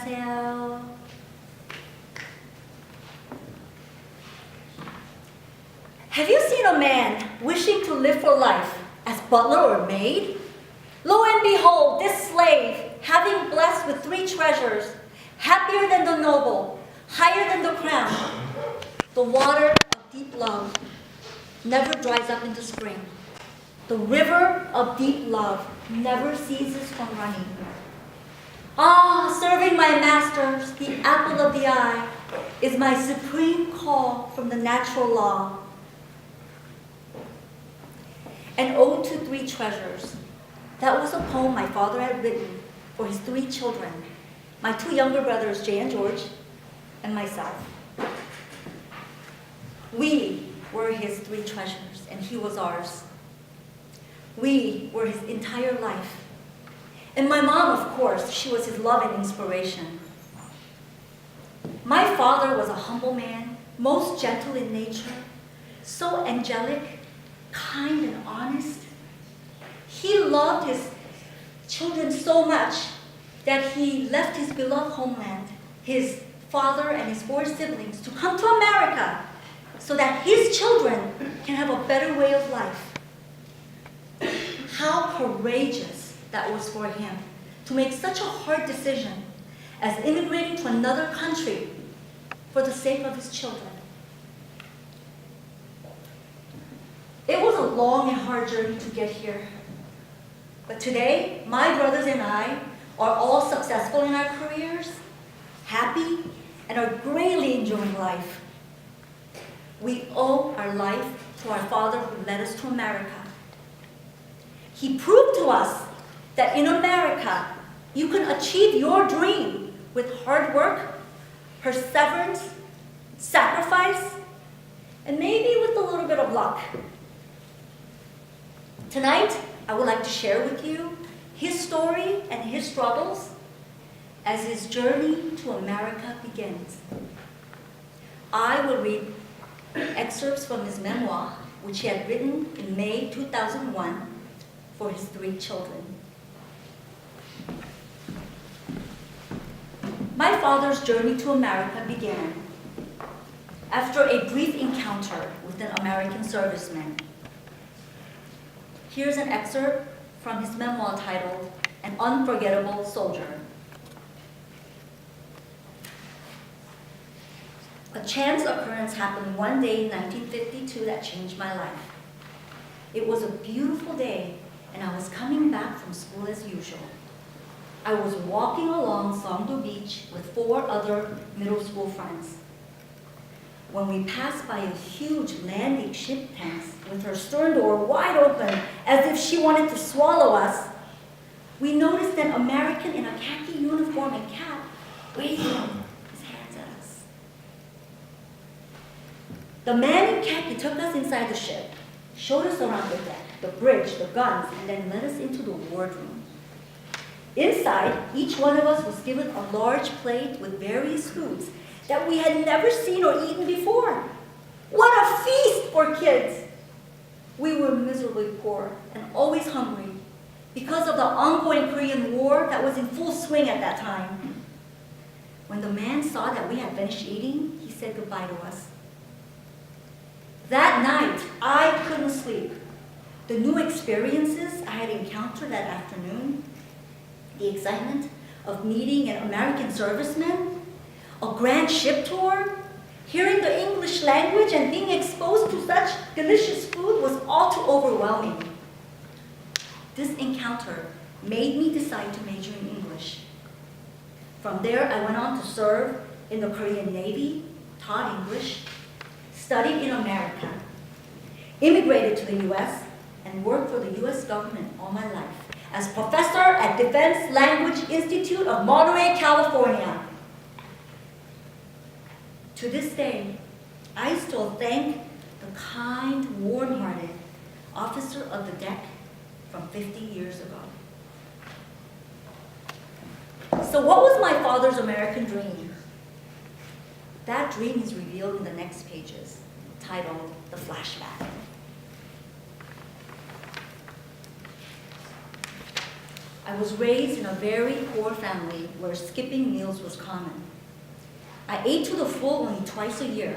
안녕하세요. Have you seen a man wishing to live for life as butler or maid? Lo and behold, this slave, having blessed with 3 treasures, happier than the noble, higher than the crown, the water of deep love never dries up in the spring. The river of deep love never ceases from running. Ah, serving my masters, the apple of the eye, is my supreme call from the natural law. An ode to 3 treasures. That was a poem my father had written for his 3 children, my 2 younger brothers, Jay and George, and myself. We were his 3 treasures, and he was ours. We were his entire life. And my mom, of course, she was his love and inspiration. My father was a humble man, most gentle in nature, so angelic, kind and honest. He loved his children so much that he left his beloved homeland, his father and his 4 siblings, to come to America so that his children can have a better way of life. How courageous that was for him to make such a hard decision as immigrating to another country for the sake of his children. It was a long and hard journey to get here. But today, my brothers and I are all successful in our careers, happy, and are greatly enjoying life. We owe our life to our father who led us to America. He proved to us that in America, you can achieve your dream with hard work, perseverance, sacrifice, and maybe with a little bit of luck. Tonight, I would like to share with you his story and his struggles as his journey to America begins. I will read excerpts from his memoir, which he had written in May 2001 for his 3 children. My father's journey to America began after a brief encounter with an American serviceman. Here's an excerpt from his memoir titled, An Unforgettable Soldier. A chance occurrence happened one day in 1952 that changed my life. It was a beautiful day, and I was coming back from school as usual. I was walking along Songdo Beach with 4 other middle school friends. When we passed by a huge landing ship tank with her stern door wide open as if she wanted to swallow us, we noticed an American in a khaki uniform and cap waving his hands at us. The man in khaki took us inside the ship, showed us around the deck, the bridge, the guns, and then led us into the wardroom. Inside, each one of us was given a large plate with various foods that we had never seen or eaten before. What a feast for kids! We were miserably poor and always hungry because of the ongoing Korean War that was in full swing at that time. When the man saw that we had finished eating, he said goodbye to us. That night, I couldn't sleep. The new experiences I had encountered that afternoon, the excitement of meeting an American serviceman, a grand ship tour, hearing the English language and being exposed to such delicious food was all too overwhelming. This encounter made me decide to major in English. From there, I went on to serve in the Korean Navy, taught English, studied in America, immigrated to the US, and worked for the US government all my life as professor at Defense Language Institute of Monterey, California. To this day, I still thank the kind, warm-hearted officer of the deck from 50 years ago. So what was my father's American dream? That dream is revealed in the next pages, titled The Flashback. I was raised in a very poor family where skipping meals was common. I ate to the full only twice a year,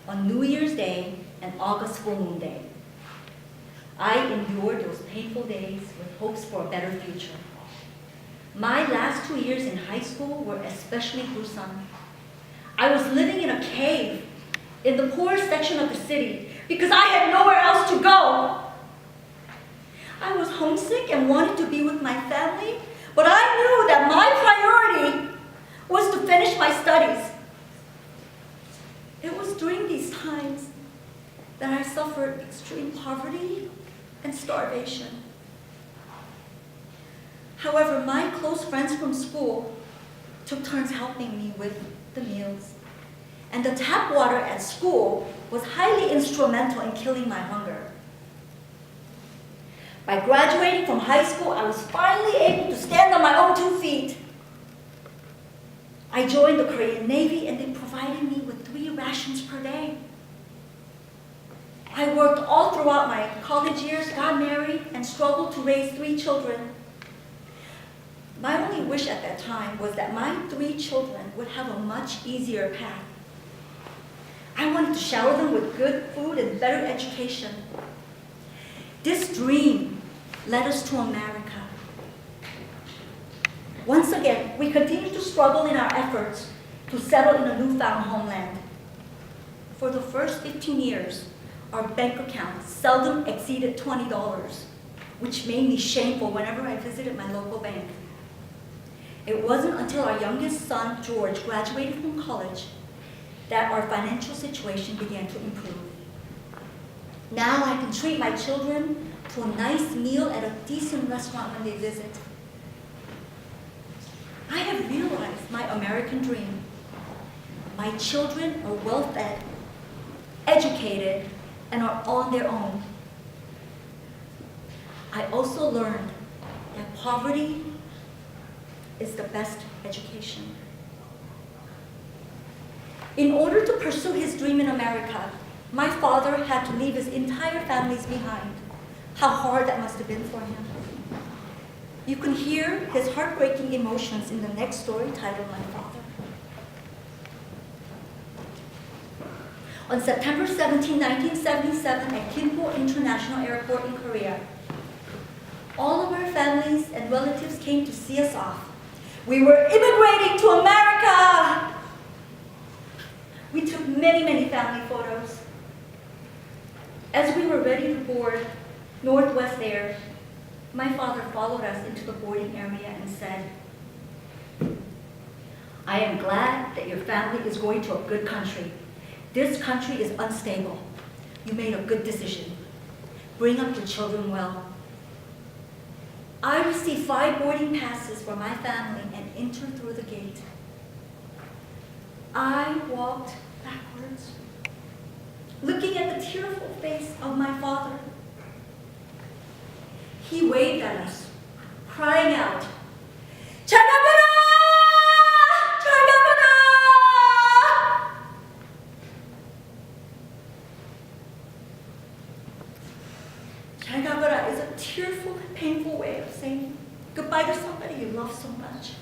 on New Year's Day and August full moon day. I endured those painful days with hopes for a better future. My last 2 years in high school were especially gruesome. I was living in a cave in the poorest section of the city because I had nowhere else to go. I was homesick and wanted to be with my family, but I knew that my priority was to finish my studies. It was during these times that I suffered extreme poverty and starvation. However, my close friends from school took turns helping me with the meals, and the tap water at school was highly instrumental in killing my hunger. By graduating from high school, I was finally able to stand on my own 2 feet. I joined the Korean Navy and they provided me with 3 rations per day. I worked all throughout my college years, got married, and struggled to raise 3 children. My only wish at that time was that my 3 children would have a much easier path. I wanted to shower them with good food and better education. This dream led us to America. Once again, we continued to struggle in our efforts to settle in a newfound homeland. For the first 15 years, our bank account seldom exceeded $20, which made me shameful whenever I visited my local bank. It wasn't until our youngest son, George, graduated from college that our financial situation began to improve. Now I can treat my children to a nice meal at a decent restaurant when they visit. I have realized my American dream. My children are well-fed, educated, and are on their own. I also learned that poverty is the best education. In order to pursue his dream in America, my father had to leave his entire families behind. How hard that must have been for him. You can hear his heartbreaking emotions in the next story titled My Father. On September 17, 1977, at Gimpo International Airport in Korea, all of our families and relatives came to see us off. We were immigrating to America! We took many, many family photos. As we were ready to board Northwest Air, my father followed us into the boarding area and said, "I am glad that your family is going to a good country. This country is unstable. You made a good decision. Bring up your children well." I received 5 boarding passes for my family and entered through the gate. I walked backwards, looking at the tearful face of my father. He waved at us, crying out, "잘 가거라! 잘 가거라!" 잘 가거라 is a tearful, painful way of saying goodbye to somebody you love so much.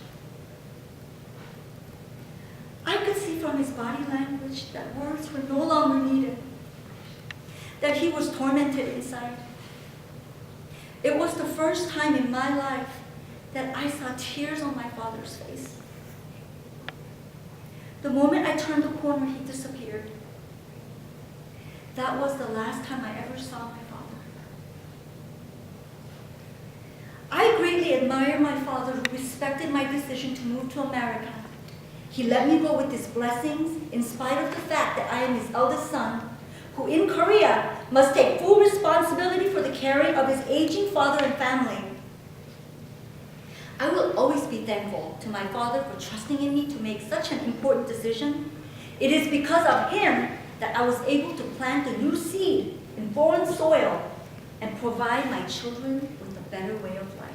I could see from his body language that words were no longer needed, that he was tormented inside. It was the first time in my life that I saw tears on my father's face. The moment I turned the corner, he disappeared. That was the last time I ever saw my father. I greatly admire my father, who respected my decision to move to America. He let me go with his blessings in spite of the fact that I am his eldest son, who in Korea must take full responsibility for the caring of his aging father and family. I will always be thankful to my father for trusting in me to make such an important decision. It is because of him that I was able to plant a new seed in foreign soil and provide my children with a better way of life.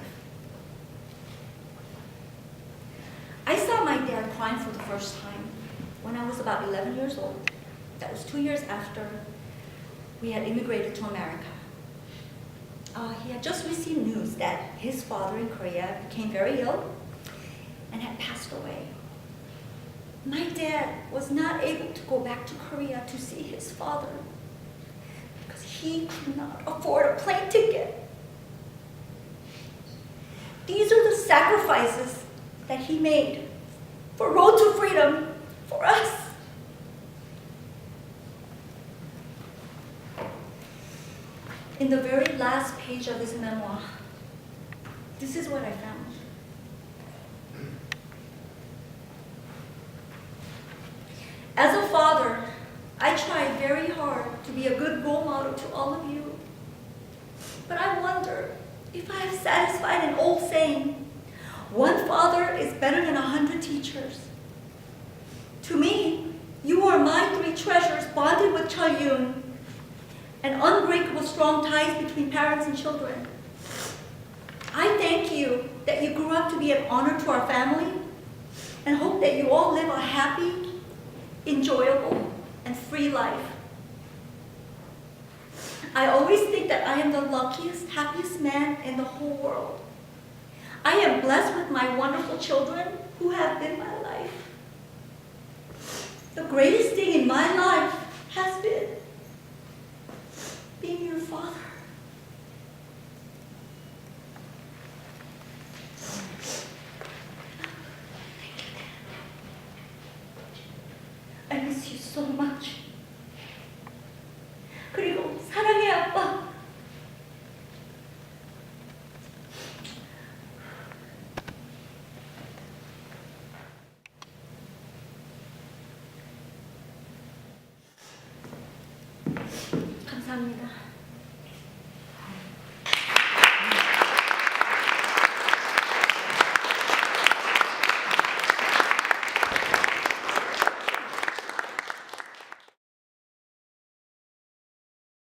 I saw my dad crying for the first time when I was about 11 years old. That was 2 years after we had immigrated to America. He had just received news that his father in Korea became very ill and had passed away. My dad was not able to go back to Korea to see his father because he could not afford a plane ticket. These are the sacrifices that he made for Road to Freedom for us. In the very last page of his memoir, this is what I found. As a father, I tried very hard to be a good role model to all of you. But I wonder if I have satisfied an old saying, one father is better than 100 teachers. To me, you are my three treasures bonded with Chalyun, and unbreakable strong ties between parents and children. I thank you that you grew up to be an honor to our family, and hope that you all live a happy, enjoyable, and free life. I always think that I am the luckiest, happiest man in the whole world. I am blessed with my wonderful children who have been my life. The greatest thing in my life has been being your father. I miss you so much. 그리고 사랑해, 아빠. 감사합니다.